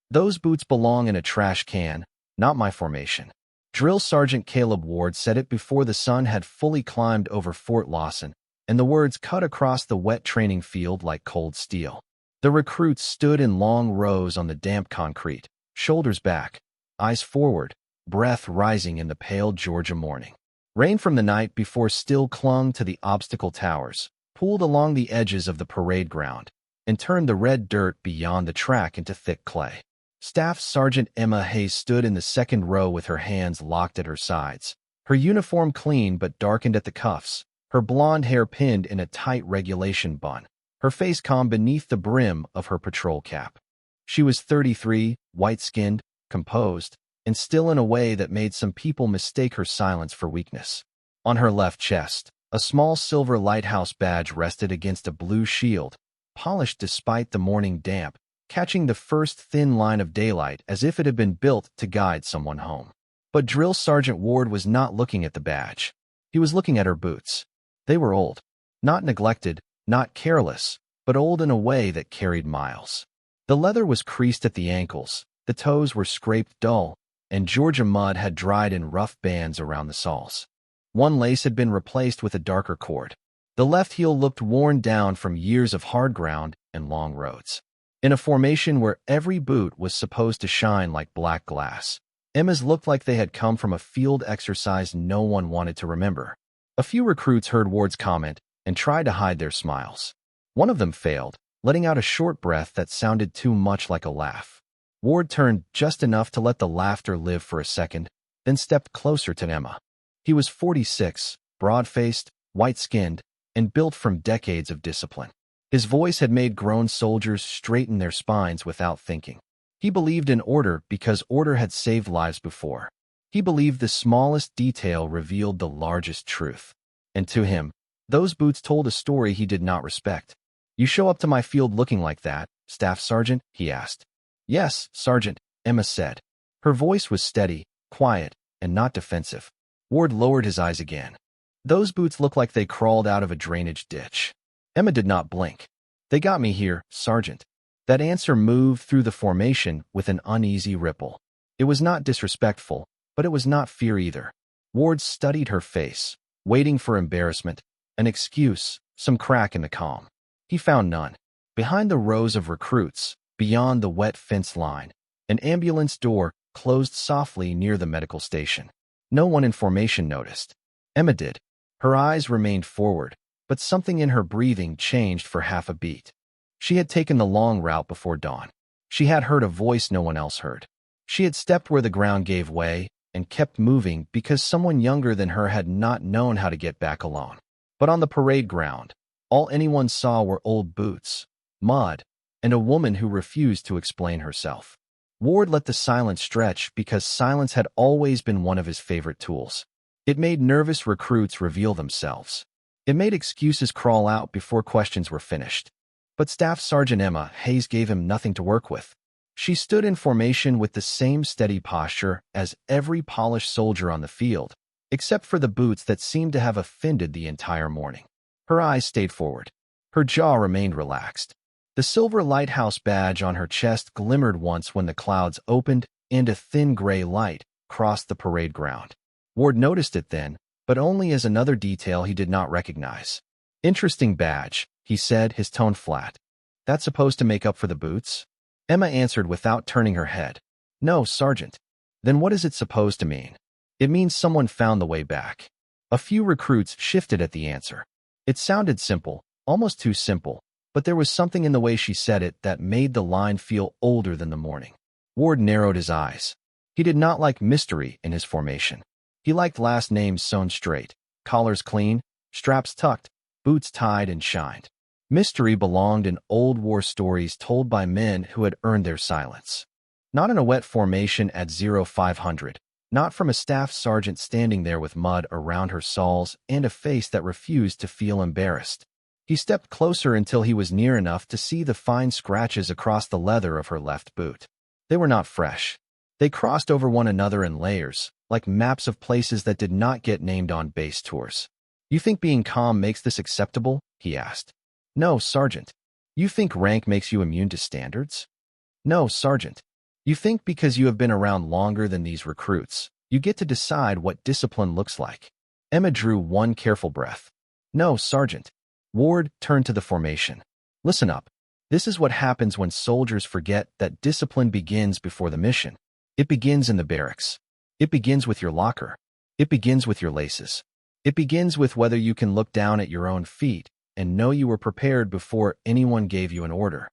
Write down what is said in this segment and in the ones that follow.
Those boots belong in a trash can, not my formation. Drill Sergeant Caleb Ward said it before the sun had fully climbed over Fort Lawson, and the words cut across the wet training field like cold steel. The recruits stood in long rows on the damp concrete, shoulders back, eyes forward, breath rising in the pale Georgia morning. Rain from the night before still clung to the obstacle towers, pooled along the edges of the parade ground, and turned the red dirt beyond the track into thick clay. Staff Sergeant Emma Hayes stood in the second row with her hands locked at her sides, her uniform clean but darkened at the cuffs, her blonde hair pinned in a tight regulation bun, her face calm beneath the brim of her patrol cap. She was 33, white-skinned, composed, and still in a way that made some people mistake her silence for weakness. On her left chest, a small silver lighthouse badge rested against a blue shield, polished despite the morning damp, catching the first thin line of daylight as if it had been built to guide someone home. But Drill Sergeant Ward was not looking at the badge. He was looking at her boots. They were old. Not neglected, not careless, but old in a way that carried miles. The leather was creased at the ankles, the toes were scraped dull, and Georgia mud had dried in rough bands around the soles. One lace had been replaced with a darker cord. The left heel looked worn down from years of hard ground and long roads. In a formation where every boot was supposed to shine like black glass, Emma's looked like they had come from a field exercise no one wanted to remember. A few recruits heard Ward's comment and tried to hide their smiles. One of them failed, letting out a short breath that sounded too much like a laugh. Ward turned just enough to let the laughter live for a second, then stepped closer to Emma. He was 46, broad-faced, white-skinned, and built from decades of discipline. His voice had made grown soldiers straighten their spines without thinking. He believed in order because order had saved lives before. He believed the smallest detail revealed the largest truth. And to him, those boots told a story he did not respect. "You show up to my field looking like that, Staff Sergeant?" he asked. "Yes, Sergeant," Emma said. Her voice was steady, quiet, and not defensive. Ward lowered his eyes again. "Those boots look like they crawled out of a drainage ditch." Emma did not blink. "They got me here, Sergeant." That answer moved through the formation with an uneasy ripple. It was not disrespectful, but it was not fear either. Ward studied her face, waiting for embarrassment, an excuse, some crack in the calm. He found none. Behind the rows of recruits, beyond the wet fence line, an ambulance door closed softly near the medical station. No one in formation noticed. Emma did. Her eyes remained forward, but something in her breathing changed for half a beat. She had taken the long route before dawn. She had heard a voice no one else heard. She had stepped where the ground gave way and kept moving because someone younger than her had not known how to get back alone. But on the parade ground, all anyone saw were old boots, mud, and a woman who refused to explain herself. Ward let the silence stretch because silence had always been one of his favorite tools. It made nervous recruits reveal themselves. It made excuses crawl out before questions were finished. But Staff Sergeant Emma Hayes gave him nothing to work with. She stood in formation with the same steady posture as every polished soldier on the field, except for the boots that seemed to have offended the entire morning. Her eyes stayed forward. Her jaw remained relaxed. The silver lighthouse badge on her chest glimmered once when the clouds opened and a thin gray light crossed the parade ground. Ward noticed it then, but only as another detail he did not recognize. "Interesting badge," he said, his tone flat. "That's supposed to make up for the boots?" Emma answered without turning her head. "No, Sergeant." "Then what is it supposed to mean?" "It means someone found the way back." A few recruits shifted at the answer. It sounded simple, almost too simple, but there was something in the way she said it that made the line feel older than the morning. Ward narrowed his eyes. He did not like mystery in his formation. He liked last names sewn straight, collars clean, straps tucked, boots tied and shined. Mystery belonged in old war stories told by men who had earned their silence. Not in a wet formation at 0500, not from a staff sergeant standing there with mud around her soles and a face that refused to feel embarrassed. He stepped closer until he was near enough to see the fine scratches across the leather of her left boot. They were not fresh. They crossed over one another in layers, like maps of places that did not get named on base tours. "You think being calm makes this acceptable?" he asked. "No, Sergeant." "You think rank makes you immune to standards?" "No, Sergeant." You think because you have been around longer than these recruits, you get to decide what discipline looks like. Emma drew one careful breath. No, Sergeant. Ward turned to the formation. Listen up. This is what happens when soldiers forget that discipline begins before the mission. It begins in the barracks. It begins with your locker. It begins with your laces. It begins with whether you can look down at your own feet and know you were prepared before anyone gave you an order.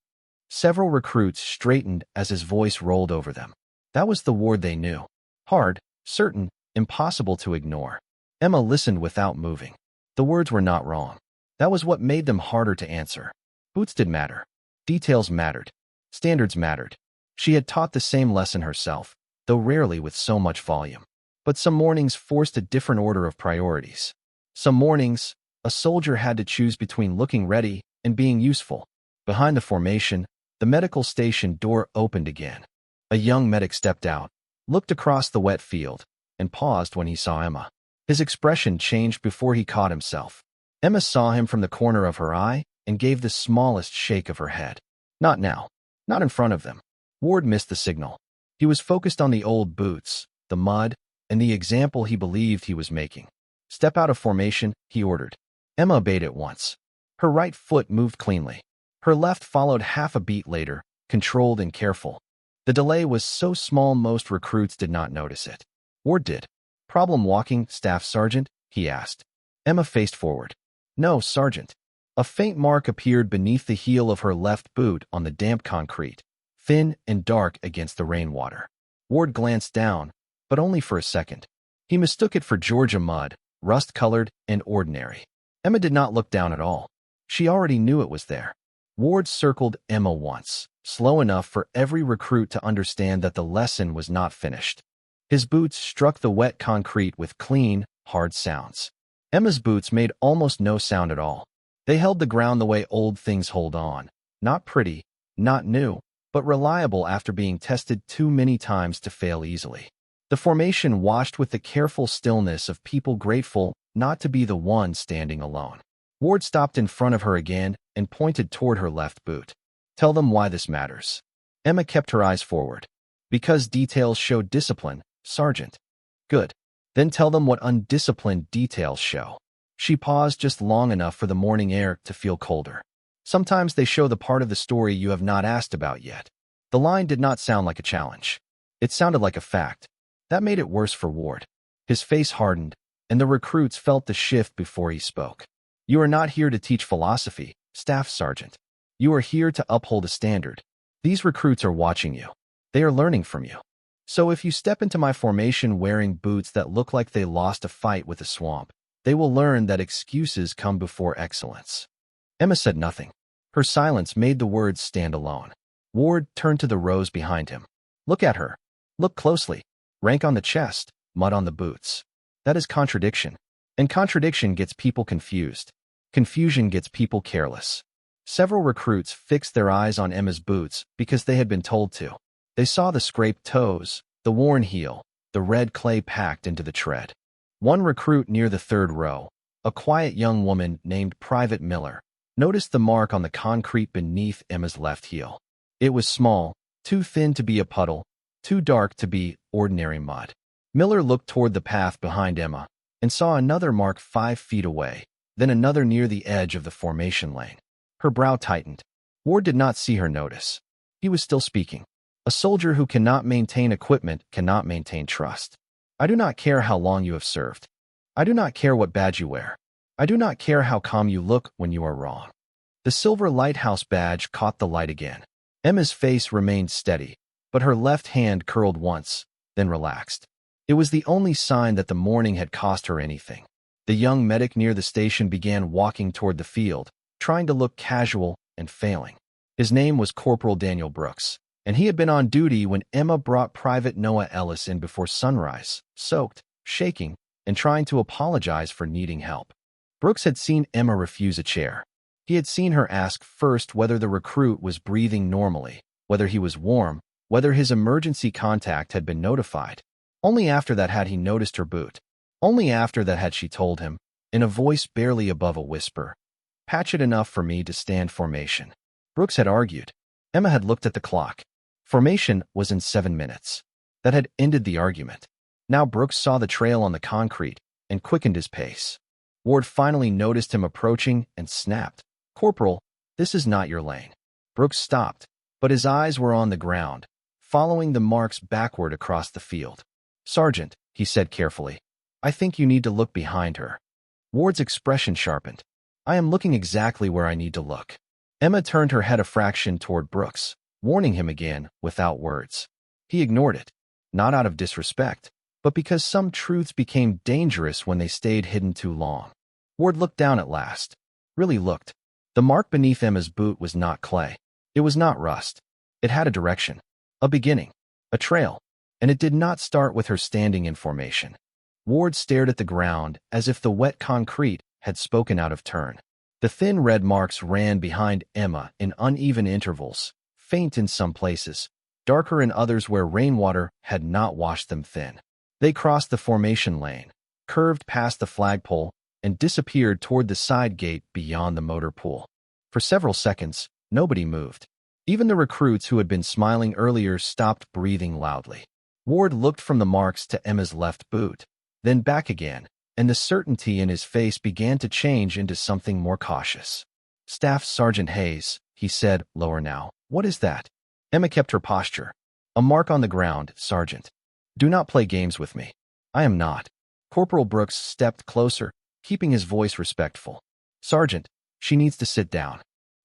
Several recruits straightened as his voice rolled over them. That was the Ward they knew. Hard, certain, impossible to ignore. Emma listened without moving. The words were not wrong. That was what made them harder to answer. Boots did matter. Details mattered. Standards mattered. She had taught the same lesson herself, though rarely with so much volume. But some mornings forced a different order of priorities. Some mornings, a soldier had to choose between looking ready and being useful. Behind the formation, the medical station door opened again. A young medic stepped out, looked across the wet field, and paused when he saw Emma. His expression changed before he caught himself. Emma saw him from the corner of her eye and gave the smallest shake of her head. Not now. Not in front of them. Ward missed the signal. He was focused on the old boots, the mud, and the example he believed he was making. Step out of formation, he ordered. Emma obeyed at once. Her right foot moved cleanly. Her left followed half a beat later, controlled and careful. The delay was so small most recruits did not notice it. Ward did. Problem walking, Staff Sergeant? He asked. Emma faced forward. No, Sergeant. A faint mark appeared beneath the heel of her left boot on the damp concrete, thin and dark against the rainwater. Ward glanced down, but only for a second. He mistook it for Georgia mud, rust-colored and ordinary. Emma did not look down at all. She already knew it was there. Ward circled Emma once, slow enough for every recruit to understand that the lesson was not finished. His boots struck the wet concrete with clean, hard sounds. Emma's boots made almost no sound at all. They held the ground the way old things hold on. Not pretty, not new, but reliable after being tested too many times to fail easily. The formation washed with the careful stillness of people grateful not to be the one standing alone. Ward stopped in front of her again and pointed toward her left boot. Tell them why this matters. Emma kept her eyes forward. Because details show discipline, Sergeant. Good. Then tell them what undisciplined details show. She paused just long enough for the morning air to feel colder. Sometimes they show the part of the story you have not asked about yet. The line did not sound like a challenge. It sounded like a fact. That made it worse for Ward. His face hardened, and the recruits felt the shift before he spoke. You are not here to teach philosophy, Staff Sergeant. You are here to uphold a standard. These recruits are watching you. They are learning from you. So if you step into my formation wearing boots that look like they lost a fight with a swamp, they will learn that excuses come before excellence. Emma said nothing. Her silence made the words stand alone. Ward turned to the rows behind him. Look at her. Look closely. Rank on the chest, mud on the boots. That is contradiction. And contradiction gets people confused. Confusion gets people careless. Several recruits fixed their eyes on Emma's boots because they had been told to. They saw the scraped toes, the worn heel, the red clay packed into the tread. One recruit near the third row, a quiet young woman named Private Miller, noticed the mark on the concrete beneath Emma's left heel. It was small, too thin to be a puddle, too dark to be ordinary mud. Miller looked toward the path behind Emma and saw another mark 5 feet away, then another near the edge of the formation lane. Her brow tightened. Ward did not see her notice. He was still speaking. A soldier who cannot maintain equipment cannot maintain trust. I do not care how long you have served. I do not care what badge you wear. I do not care how calm you look when you are wrong. The silver lighthouse badge caught the light again. Emma's face remained steady, but her left hand curled once, then relaxed. It was the only sign that the morning had cost her anything. The young medic near the station began walking toward the field, trying to look casual and failing. His name was Corporal Daniel Brooks, and he had been on duty when Emma brought Private Noah Ellis in before sunrise, soaked, shaking, and trying to apologize for needing help. Brooks had seen Emma refuse a chair. He had seen her ask first whether the recruit was breathing normally, whether he was warm, whether his emergency contact had been notified. Only after that had he noticed her boot. Only after that had she told him, in a voice barely above a whisper, "Patch it enough for me to stand formation." Brooks had argued. Emma had looked at the clock. Formation was in 7 minutes. That had ended the argument. Now Brooks saw the trail on the concrete and quickened his pace. Ward finally noticed him approaching and snapped, "Corporal, this is not your lane." Brooks stopped, but his eyes were on the ground, following the marks backward across the field. "Sergeant," he said carefully, "I think you need to look behind her." Ward's expression sharpened. "I am looking exactly where I need to look." Emma turned her head a fraction toward Brooks, warning him again without words. He ignored it, not out of disrespect, but because some truths became dangerous when they stayed hidden too long. Ward looked down at last. Really looked. The mark beneath Emma's boot was not clay. It was not rust. It had a direction, a beginning, a trail, and it did not start with her standing in formation. Ward stared at the ground as if the wet concrete had spoken out of turn. The thin red marks ran behind Emma in uneven intervals, faint in some places, darker in others where rainwater had not washed them thin. They crossed the formation lane, curved past the flagpole, and disappeared toward the side gate beyond the motor pool. For several seconds, nobody moved. Even the recruits who had been smiling earlier stopped breathing loudly. Ward looked from the marks to Emma's left boot, then back again, and the certainty in his face began to change into something more cautious. "Staff Sergeant Hayes," he said, lower now. "What is that?" Emma kept her posture. "A mark on the ground, Sergeant. Do not play games with me." "I am not." Corporal Brooks stepped closer, keeping his voice respectful. "Sergeant, she needs to sit down."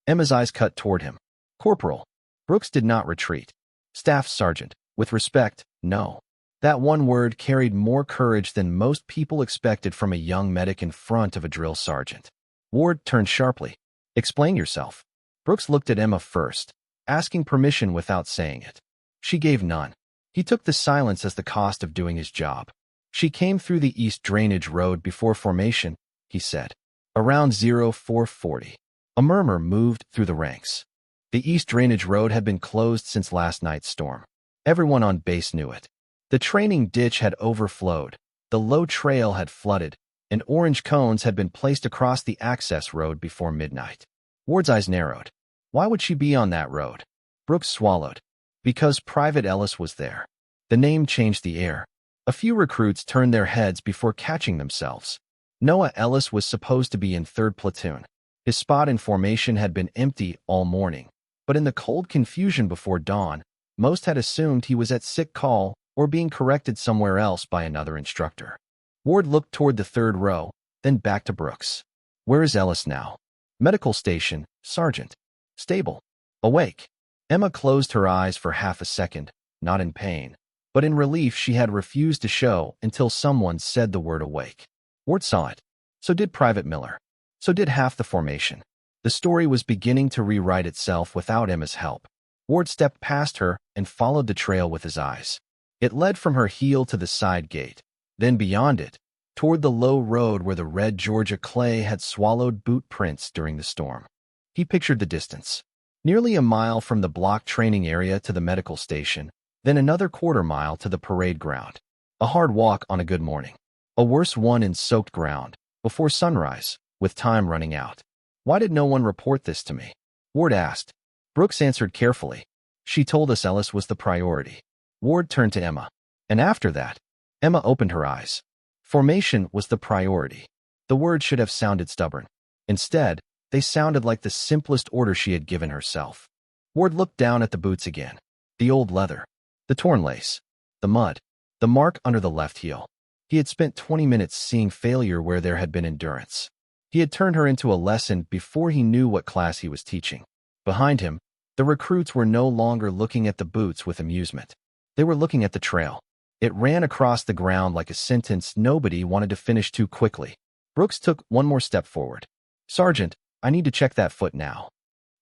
Emma's eyes cut toward him. "Corporal." Brooks did not retreat. "Staff Sergeant, with respect, no." That one word carried more courage than most people expected from a young medic in front of a drill sergeant. Ward turned sharply. "Explain yourself." Brooks looked at Emma first, asking permission without saying it. She gave none. He took the silence as the cost of doing his job. "She came through the East Drainage Road before formation," he said. "Around 0440. A murmur moved through the ranks. The East Drainage Road had been closed since last night's storm. Everyone on base knew it. The training ditch had overflowed, the low trail had flooded, and orange cones had been placed across the access road before midnight. Ward's eyes narrowed. Why would she be on that road? Brooks swallowed. Because Private Ellis was there. The name changed the air. A few recruits turned their heads before catching themselves. Noah Ellis was supposed to be in 3rd Platoon. His spot in formation had been empty all morning, but in the cold confusion before dawn, most had assumed he was at sick call or being corrected somewhere else by another instructor. Ward looked toward the 3rd row, then back to Brooks. "Where is Ellis now?" "Medical station, Sergeant." "Stable." "Awake." Emma closed her eyes for half a second, not in pain, but in relief she had refused to show until someone said the word awake. Ward saw it. So did Private Miller. So did half the formation. The story was beginning to rewrite itself without Emma's help. Ward stepped past her and followed the trail with his eyes. It led from her heel to the side gate, then beyond it, toward the low road where the red Georgia clay had swallowed boot prints during the storm. He pictured the distance. Nearly a mile from the block training area to the medical station, then another quarter-mile to the parade ground. A hard walk on a good morning. A worse one in soaked ground, before sunrise, with time running out. "Why did no one report this to me?" Ward asked. Brooks answered carefully. "She told us Ellis was the priority." Ward turned to Emma. "And after that?" Emma opened her eyes. Formation was the priority. The words should have sounded stubborn. Instead, they sounded like the simplest order she had given herself. Ward looked down at the boots again. The old leather. The torn lace. The mud. The mark under the left heel. He had spent 20 minutes seeing failure where there had been endurance. He had turned her into a lesson before he knew what class he was teaching. Behind him, the recruits were no longer looking at the boots with amusement. They were looking at the trail. It ran across the ground like a sentence nobody wanted to finish too quickly. Brooks took one more step forward. "Sergeant, I need to check that foot now."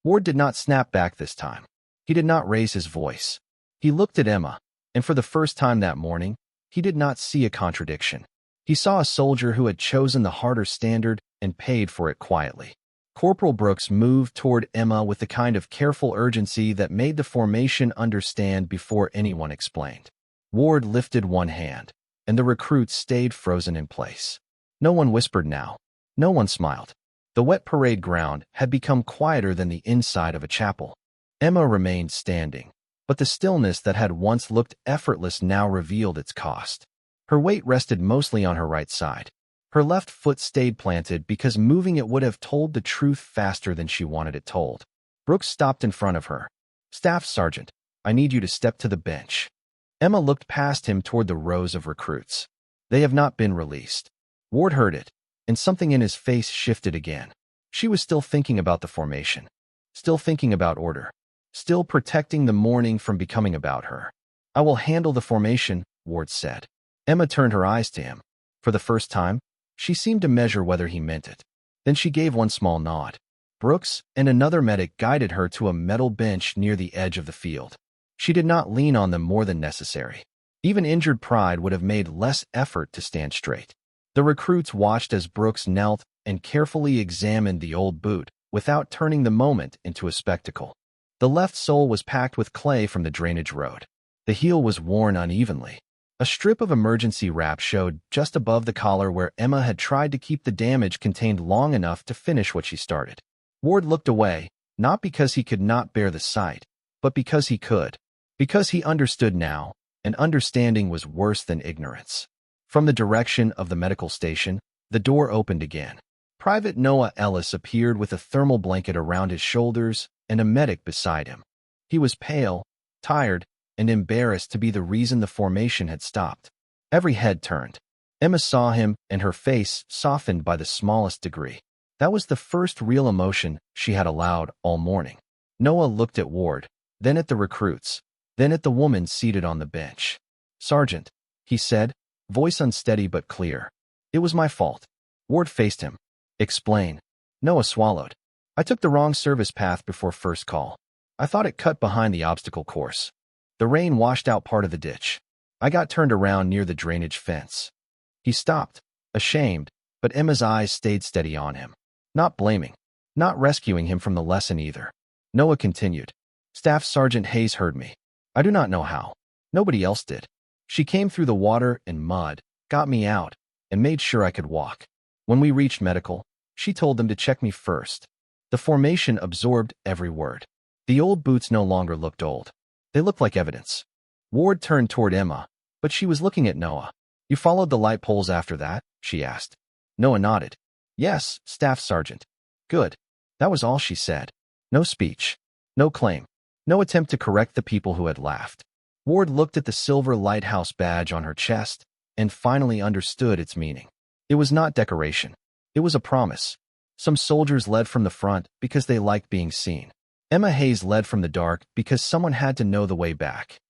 Ward did not snap back this time. He did not raise his voice. He looked at Emma, and for the first time that morning, he did not see a contradiction. He saw a soldier who had chosen the harder standard and paid for it quietly. Corporal Brooks moved toward Emma with the kind of careful urgency that made the formation understand before anyone explained. Ward lifted one hand, and the recruits stayed frozen in place. No one whispered now. No one smiled. The wet parade ground had become quieter than the inside of a chapel. Emma remained standing, but the stillness that had once looked effortless now revealed its cost. Her weight rested mostly on her right side. Her left foot stayed planted because moving it would have told the truth faster than she wanted it told. Brooks stopped in front of her. "Staff Sergeant, I need you to step to the bench." Emma looked past him toward the rows of recruits. "They have not been released." Ward heard it, and something in his face shifted again. She was still thinking about the formation, still thinking about order, still protecting the morning from becoming about her. "I will handle the formation," Ward said. Emma turned her eyes to him. For the first time, she seemed to measure whether he meant it. Then she gave one small nod. Brooks and another medic guided her to a metal bench near the edge of the field. She did not lean on them more than necessary. Even injured pride would have made less effort to stand straight. The recruits watched as Brooks knelt and carefully examined the old boot without turning the moment into a spectacle. The left sole was packed with clay from the drainage road. The heel was worn unevenly. A strip of emergency wrap showed just above the collar where Emma had tried to keep the damage contained long enough to finish what she started. Ward looked away, not because he could not bear the sight, but because he could. Because he understood now, and understanding was worse than ignorance. From the direction of the medical station, the door opened again. Private Noah Ellis appeared with a thermal blanket around his shoulders and a medic beside him. He was pale, tired, and embarrassed to be the reason the formation had stopped. Every head turned. Emma saw him, and her face softened by the smallest degree. That was the first real emotion she had allowed all morning. Noah looked at Ward, then at the recruits, then at the woman seated on the bench. "Sergeant," he said, voice unsteady but clear. "It was my fault." Ward faced him. "Explain." Noah swallowed. "I took the wrong service path before first call. I thought it cut behind the obstacle course. The rain washed out part of the ditch. I got turned around near the drainage fence." He stopped, ashamed, but Emma's eyes stayed steady on him. Not blaming, not rescuing him from the lesson either. Noah continued. "Staff Sergeant Hayes heard me. I do not know how. Nobody else did. She came through the water and mud, got me out, and made sure I could walk. When we reached medical, she told them to check me first." The formation absorbed every word. The old boots no longer looked old. They looked like evidence. Ward turned toward Emma, but she was looking at Noah. "You followed the light poles after that?" she asked. Noah nodded. "Yes, Staff Sergeant." "Good." That was all she said. No speech, no claim, no attempt to correct the people who had laughed. Ward looked at the silver lighthouse badge on her chest and finally understood its meaning. It was not decoration. It was a promise. Some soldiers led from the front because they liked being seen. Emma Hayes led from the dark because someone had to know the way back.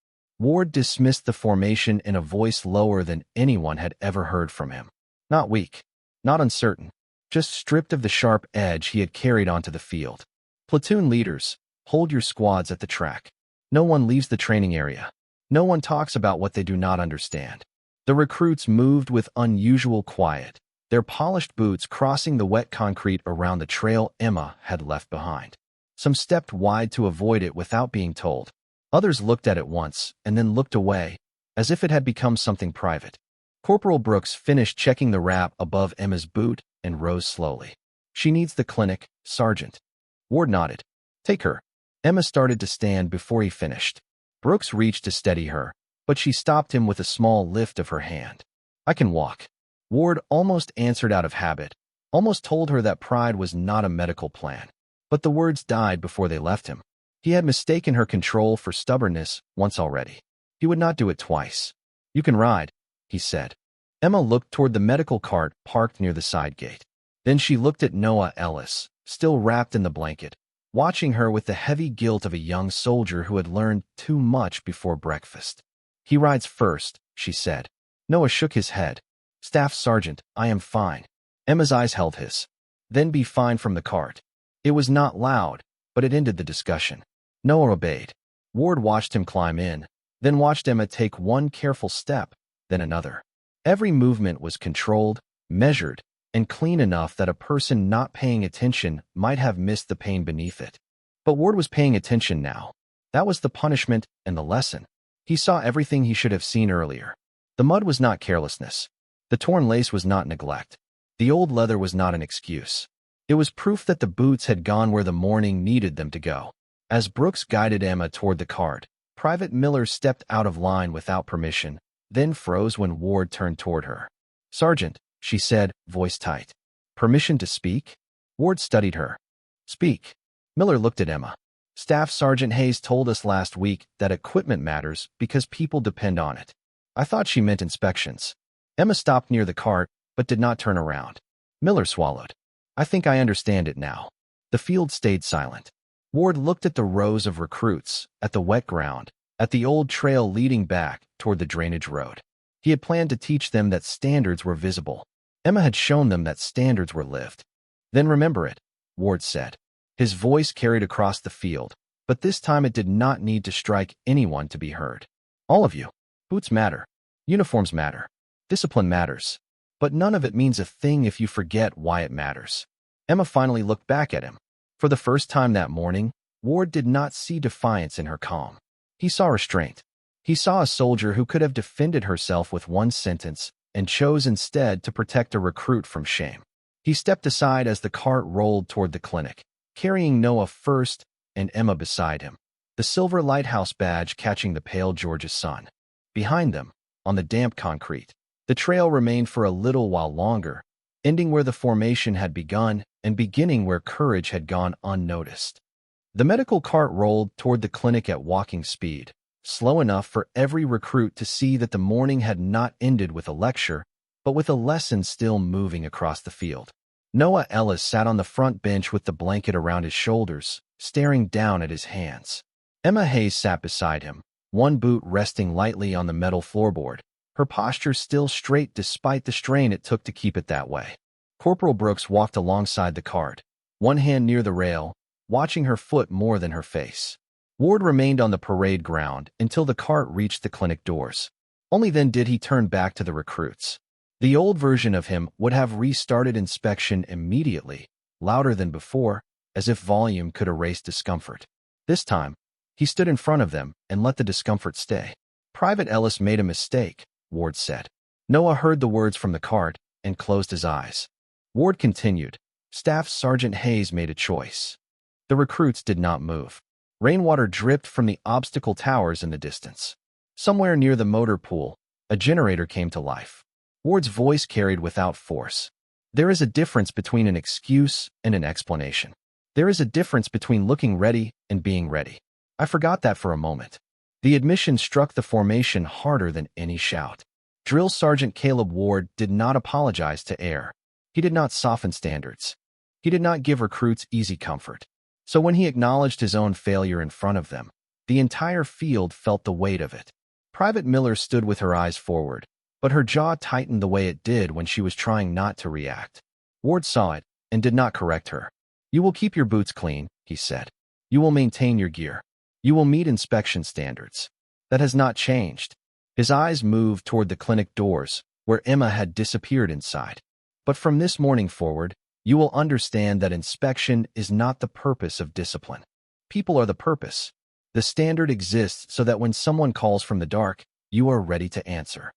Ward dismissed the formation in a voice lower than anyone had ever heard from him. Not weak, not uncertain, just stripped of the sharp edge he had carried onto the field. "Platoon leaders, hold your squads at the track. No one leaves the training area. No one talks about what they do not understand." The recruits moved with unusual quiet, their polished boots crossing the wet concrete around the trail Emma had left behind. Some stepped wide to avoid it without being told. Others looked at it once and then looked away, as if it had become something private. Corporal Brooks finished checking the wrap above Emma's boot and rose slowly. "She needs the clinic, Sergeant." Ward nodded. "Take her." Emma started to stand before he finished. Brooks reached to steady her, but she stopped him with a small lift of her hand. "I can walk." Ward almost answered out of habit, almost told her that pride was not a medical plan. But the words died before they left him. He had mistaken her control for stubbornness once already. He would not do it twice. "You can ride," he said. Emma looked toward the medical cart parked near the side gate. Then she looked at Noah Ellis, still wrapped in the blanket, watching her with the heavy guilt of a young soldier who had learned too much before breakfast. "He rides first," she said. Noah shook his head. "Staff Sergeant, I am fine." Emma's eyes held his. "Then be fine from the cart." It was not loud, but it ended the discussion. Noah obeyed. Ward watched him climb in, then watched Emma take one careful step, then another. Every movement was controlled, measured, and clean enough that a person not paying attention might have missed the pain beneath it. But Ward was paying attention now. That was the punishment and the lesson. He saw everything he should have seen earlier. The mud was not carelessness. The torn lace was not neglect. The old leather was not an excuse. It was proof that the boots had gone where the morning needed them to go. As Brooks guided Emma toward the cart, Private Miller stepped out of line without permission, then froze when Ward turned toward her. "Sergeant," she said, voice tight. "Permission to speak?" Ward studied her. "Speak." Miller looked at Emma. "Staff Sergeant Hayes told us last week that equipment matters because people depend on it." I thought she meant inspections. Emma stopped near the cart, but did not turn around. Miller swallowed. "I think I understand it now." The field stayed silent. Ward looked at the rows of recruits, at the wet ground, at the old trail leading back toward the drainage road. He had planned to teach them that standards were visible. Emma had shown them that standards were lived. "Then remember it," Ward said. His voice carried across the field, but this time it did not need to strike anyone to be heard. "All of you. Boots matter. Uniforms matter. Discipline matters. But none of it means a thing if you forget why it matters." Emma finally looked back at him. For the first time that morning, Ward did not see defiance in her calm. He saw restraint. He saw a soldier who could have defended herself with one sentence and chose instead to protect a recruit from shame. He stepped aside as the cart rolled toward the clinic, carrying Noah first and Emma beside him, the silver lighthouse badge catching the pale Georgia sun. Behind them, on the damp concrete, the trail remained for a little while longer, ending where the formation had begun and beginning where courage had gone unnoticed. The medical cart rolled toward the clinic at walking speed, slow enough for every recruit to see that the morning had not ended with a lecture, but with a lesson still moving across the field. Noah Ellis sat on the front bench with the blanket around his shoulders, staring down at his hands. Emma Hayes sat beside him, one boot resting lightly on the metal floorboard, her posture still straight despite the strain it took to keep it that way. Corporal Brooks walked alongside the cart, one hand near the rail, watching her foot more than her face. Ward remained on the parade ground until the cart reached the clinic doors. Only then did he turn back to the recruits. The old version of him would have restarted inspection immediately, louder than before, as if volume could erase discomfort. This time, he stood in front of them and let the discomfort stay. "Private Ellis made a mistake," Ward said. Noah heard the words from the cart and closed his eyes. Ward continued, "Staff Sergeant Hayes made a choice." The recruits did not move. Rainwater dripped from the obstacle towers in the distance. Somewhere near the motor pool, a generator came to life. Ward's voice carried without force. "There is a difference between an excuse and an explanation. There is a difference between looking ready and being ready. I forgot that for a moment." The admission struck the formation harder than any shout. Drill Sergeant Caleb Ward did not apologize to air. He did not soften standards. He did not give recruits easy comfort. So when he acknowledged his own failure in front of them, the entire field felt the weight of it. Private Miller stood with her eyes forward, but her jaw tightened the way it did when she was trying not to react. Ward saw it and did not correct her. "You will keep your boots clean," he said. "You will maintain your gear. You will meet inspection standards. That has not changed." His eyes moved toward the clinic doors, where Emma had disappeared inside. "But from this morning forward, you will understand that inspection is not the purpose of discipline. People are the purpose. The standard exists so that when someone calls from the dark, you are ready to answer."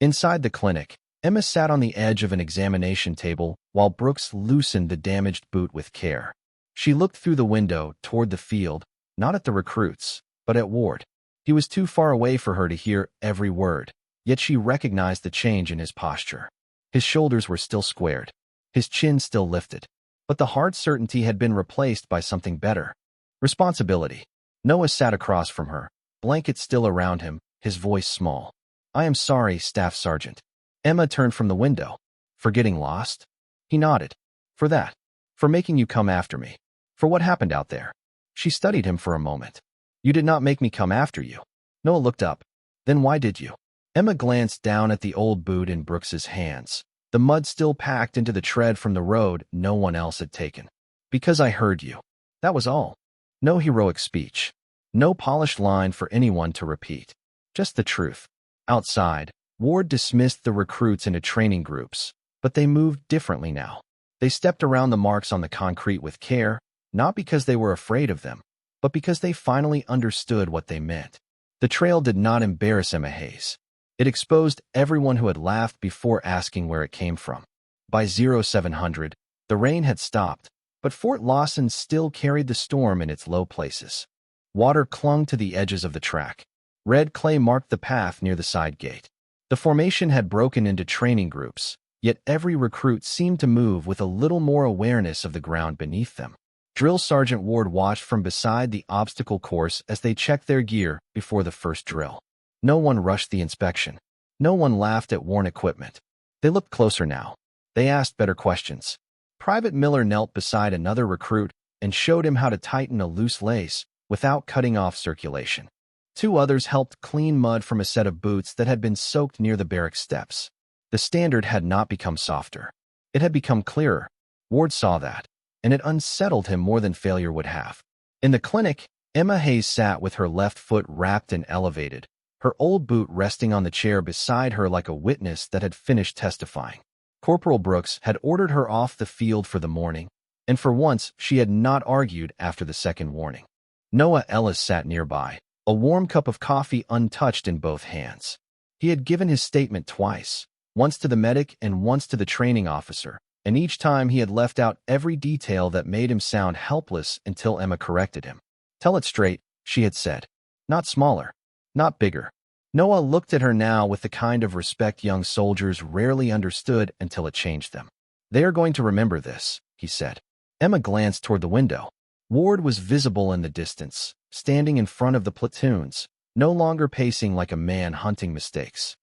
Inside the clinic, Emma sat on the edge of an examination table while Brooks loosened the damaged boot with care. She looked through the window toward the field, not at the recruits, but at Ward. He was too far away for her to hear every word, yet she recognized the change in his posture. His shoulders were still squared, his chin still lifted, but the hard certainty had been replaced by something better. Responsibility. Noah sat across from her, blanket still around him, his voice small. "I am sorry, Staff Sergeant." Emma turned from the window. "For getting lost?" He nodded. "For that. For making you come after me. For what happened out there." She studied him for a moment. "You did not make me come after you." Noah looked up. "Then why did you?" Emma glanced down at the old boot in Brooks's hands, the mud still packed into the tread from the road no one else had taken. "Because I heard you. That was all. No heroic speech. No polished line for anyone to repeat. Just the truth." Outside, Ward dismissed the recruits into training groups, but they moved differently now. They stepped around the marks on the concrete with care, not because they were afraid of them, but because they finally understood what they meant. The trail did not embarrass Emma Hayes. It exposed everyone who had laughed before asking where it came from. By 0700, the rain had stopped, but Fort Lawson still carried the storm in its low places. Water clung to the edges of the track. Red clay marked the path near the side gate. The formation had broken into training groups, yet every recruit seemed to move with a little more awareness of the ground beneath them. Drill Sergeant Ward watched from beside the obstacle course as they checked their gear before the first drill. No one rushed the inspection. No one laughed at worn equipment. They looked closer now. They asked better questions. Private Miller knelt beside another recruit and showed him how to tighten a loose lace without cutting off circulation. Two others helped clean mud from a set of boots that had been soaked near the barrack steps. The standard had not become softer. It had become clearer. Ward saw that, and it unsettled him more than failure would have. In the clinic, Emma Hayes sat with her left foot wrapped and elevated, her old boot resting on the chair beside her like a witness that had finished testifying. Corporal Brooks had ordered her off the field for the morning, and for once she had not argued after the second warning. Noah Ellis sat nearby, a warm cup of coffee untouched in both hands. He had given his statement twice, once to the medic and once to the training officer, and each time he had left out every detail that made him sound helpless until Emma corrected him. "Tell it straight," she had said. "Not smaller. Not bigger." Noah looked at her now with the kind of respect young soldiers rarely understood until it changed them. "They are going to remember this," he said. Emma glanced toward the window. Ward was visible in the distance, standing in front of the platoons, no longer pacing like a man hunting mistakes.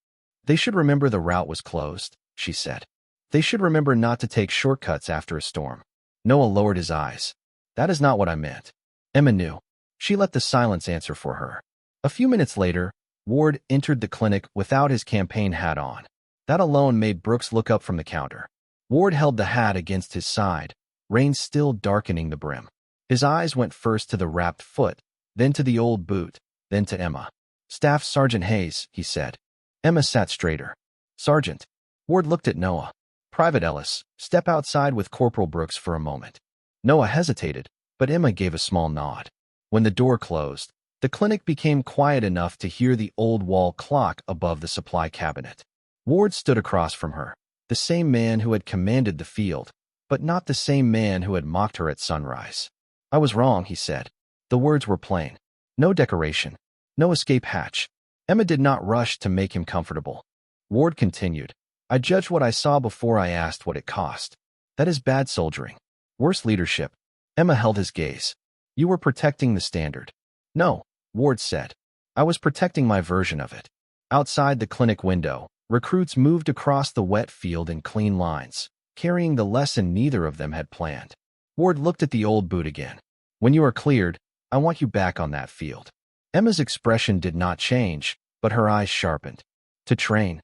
"They should remember the route was closed," she said. "They should remember not to take shortcuts after a storm." Noah lowered his eyes. "That is not what I meant." Emma knew. She let the silence answer for her. A few minutes later, Ward entered the clinic without his campaign hat on. That alone made Brooks look up from the counter. Ward held the hat against his side, rain still darkening the brim. His eyes went first to the wrapped foot, then to the old boot, then to Emma. "Staff Sergeant Hayes," he said. Emma sat straighter. "Sergeant." Ward looked at Noah. "Private Ellis, step outside with Corporal Brooks for a moment." Noah hesitated, but Emma gave a small nod. When the door closed, the clinic became quiet enough to hear the old wall clock above the supply cabinet. Ward stood across from her, the same man who had commanded the field, but not the same man who had mocked her at sunrise. "I was wrong," he said. The words were plain. No decoration. No escape hatch. Emma did not rush to make him comfortable. Ward continued. "I judged what I saw before I asked what it cost. That is bad soldiering. Worse leadership." Emma held his gaze. "You were protecting the standard." "No," Ward said. "I was protecting my version of it." Outside the clinic window, recruits moved across the wet field in clean lines, carrying the lesson neither of them had planned. Ward looked at the old boot again. "When you are cleared, I want you back on that field." Emma's expression did not change, but her eyes sharpened. "To train."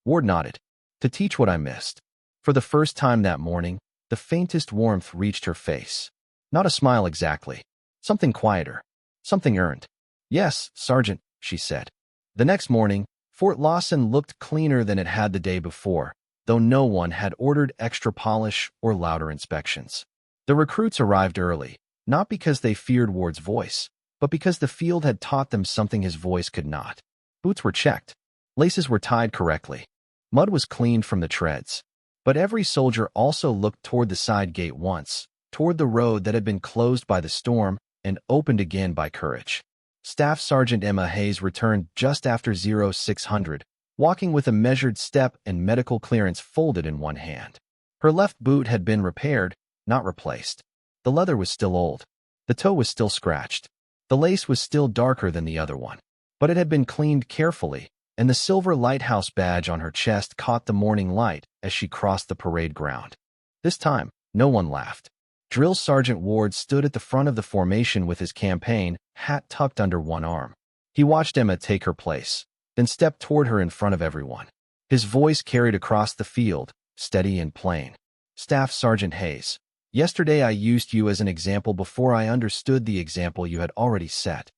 Ward nodded. "To teach what I missed." For the first time that morning, the faintest warmth reached her face. Not a smile exactly. Something quieter. Something earned. "Yes, Sergeant," she said. The next morning, Fort Lawson looked cleaner than it had the day before, though no one had ordered extra polish or louder inspections. The recruits arrived early, not because they feared Ward's voice, but because the field had taught them something his voice could not. Boots were checked. Laces were tied correctly. Mud was cleaned from the treads. But every soldier also looked toward the side gate once, toward the road that had been closed by the storm and opened again by courage. Staff Sergeant Emma Hayes returned just after 0600, walking with a measured step and medical clearance folded in one hand. Her left boot had been repaired, not replaced. The leather was still old. The toe was still scratched. The lace was still darker than the other one. But it had been cleaned carefully, and the silver lighthouse badge on her chest caught the morning light as she crossed the parade ground. This time, no one laughed. Drill Sergeant Ward stood at the front of the formation with his campaign hat tucked under one arm. He watched Emma take her place, then stepped toward her in front of everyone. His voice carried across the field, steady and plain. "Staff Sergeant Hayes, yesterday I used you as an example before I understood the example you had already set."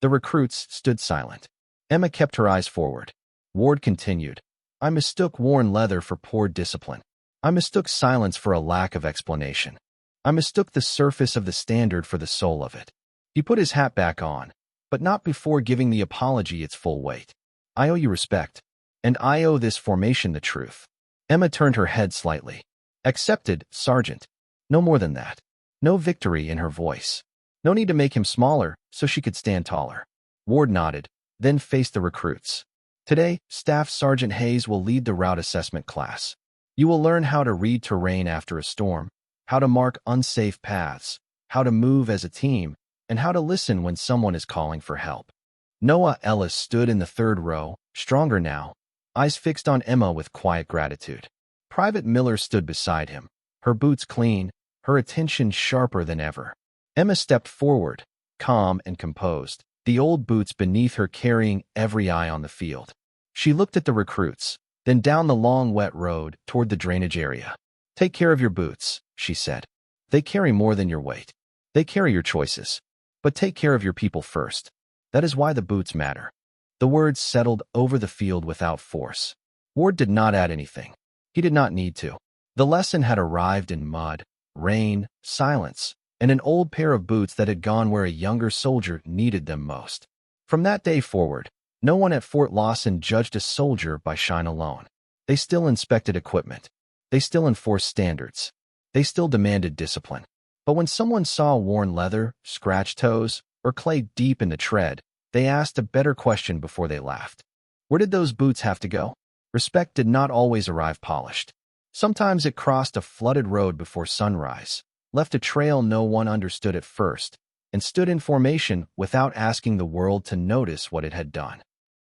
The recruits stood silent. Emma kept her eyes forward. Ward continued. "I mistook worn leather for poor discipline. I mistook silence for a lack of explanation. I mistook the surface of the standard for the soul of it." He put his hat back on, but not before giving the apology its full weight. "I owe you respect, and I owe this formation the truth." Emma turned her head slightly. "Accepted, Sergeant." No more than that. No victory in her voice. No need to make him smaller so she could stand taller. Ward nodded, then faced the recruits. Today, Staff Sergeant Hayes will lead the route assessment class. You will learn how to read terrain after a storm, how to mark unsafe paths, how to move as a team, and how to listen when someone is calling for help. Noah Ellis stood in the third row, stronger now, eyes fixed on Emma with quiet gratitude. Private Miller stood beside him, her boots clean, her attention sharper than ever. Emma stepped forward, calm and composed, the old boots beneath her carrying every eye on the field. She looked at the recruits, then down the long wet road toward the drainage area. Take care of your boots, she said. They carry more than your weight. They carry your choices. But take care of your people first. That is why the boots matter. The words settled over the field without force. Ward did not add anything. He did not need to. The lesson had arrived in mud, rain, silence, and an old pair of boots that had gone where a younger soldier needed them most. From that day forward, no one at Fort Lawson judged a soldier by shine alone. They still inspected equipment. They still enforced standards. They still demanded discipline. But when someone saw worn leather, scratched toes, or clay deep in the tread, they asked a better question before they laughed. Where did those boots have to go? Respect did not always arrive polished. Sometimes it crossed a flooded road before sunrise, left a trail no one understood at first, and stood in formation without asking the world to notice what it had done.